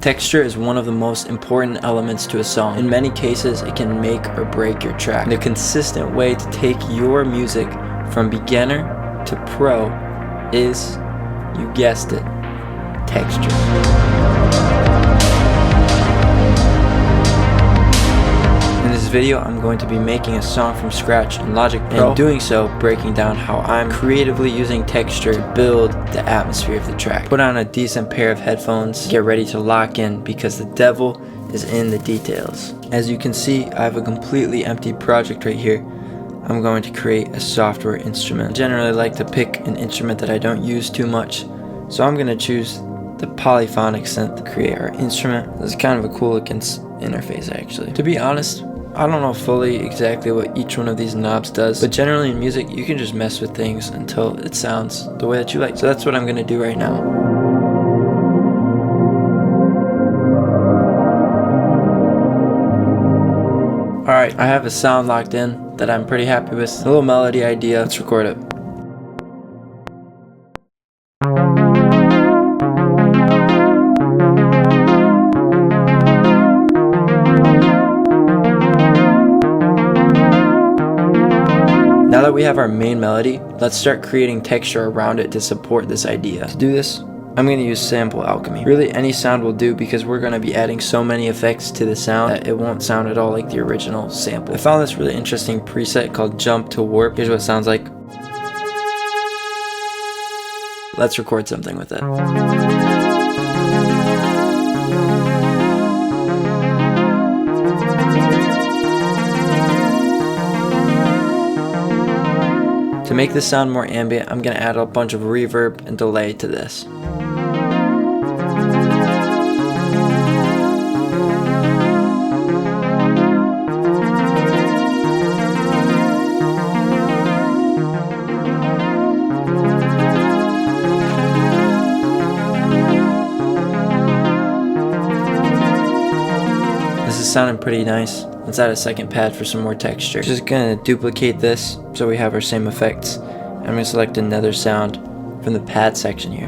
Texture is one of the most important elements to a song. In many cases, it can make or break your track. And a consistent way to take your music from beginner to pro is, you guessed it, texture. In this video, I'm going to be making a song from scratch in Logic Pro, and doing so, breaking down how I'm creatively using texture to build the atmosphere of the track. Put on a decent pair of headphones, get ready to lock in because the devil is in the details. As you can see, I have a completely empty project right here. I'm going to create a software instrument. I generally like to pick an instrument that I don't use too much, so I'm going to choose the polyphonic synth to create our instrument. This is kind of a cool looking interface actually. To be honest, I don't know fully exactly what each one of these knobs does, but generally in music you can just mess with things until it sounds the way that you like. So that's what I'm going to do right now. Alright, I have a sound locked in that I'm pretty happy with. A little melody idea. Let's record it. Now that we have our main melody, let's start creating texture around it to support this idea. To do this, I'm going to use sample alchemy. Really, any sound will do because we're going to be adding so many effects to the sound that it won't sound at all like the original sample. I found this really interesting preset called Jump to Warp. Here's what it sounds like. Let's record something with it. To make this sound more ambient, I'm going to add a bunch of reverb and delay to this. This is sounding pretty nice. Let's add a second pad for some more texture. Just gonna duplicate this so we have our same effects. I'm gonna select another sound from the pad section here.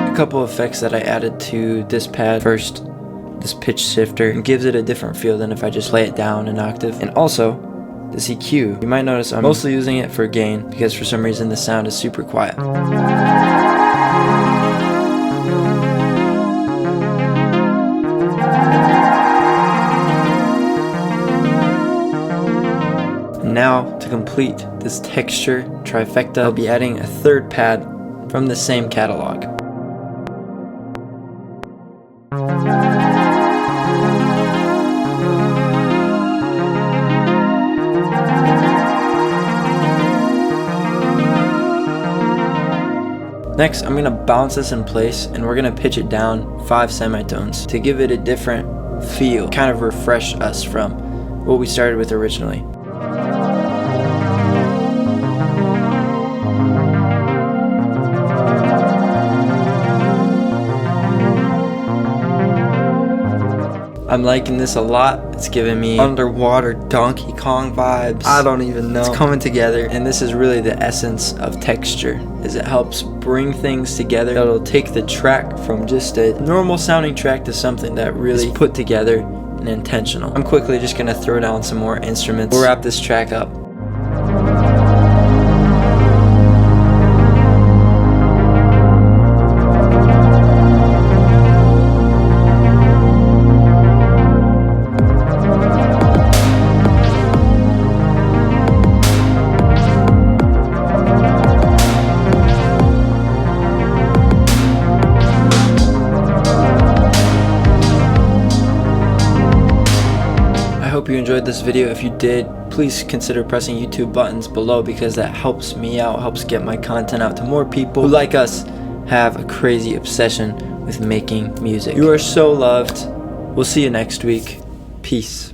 A couple effects that I added to this pad. First, this pitch shifter. It gives it a different feel than if I just play it down an octave. And also, this EQ. You might notice I'm mostly using it for gain because for some reason the sound is super quiet. And now to complete this texture trifecta, I'll be adding a third pad from the same catalog. Next, I'm going to bounce this in place and we're going to pitch it down 5 semitones to give it a different feel, kind of refresh us from what we started with originally. I'm liking this a lot. It's giving me underwater Donkey Kong vibes. I don't even know. It's coming together, and this is really the essence of texture, is it helps bring things together. It'll take the track from just a normal sounding track to something that really is put together and intentional. I'm quickly just gonna throw down some more instruments. We'll wrap this track up. Hope you enjoyed this video. If you did, please consider pressing YouTube buttons below because that helps me out, helps get my content out to more people who, like us, have a crazy obsession with making music. You are so loved. We'll see you next week. Peace.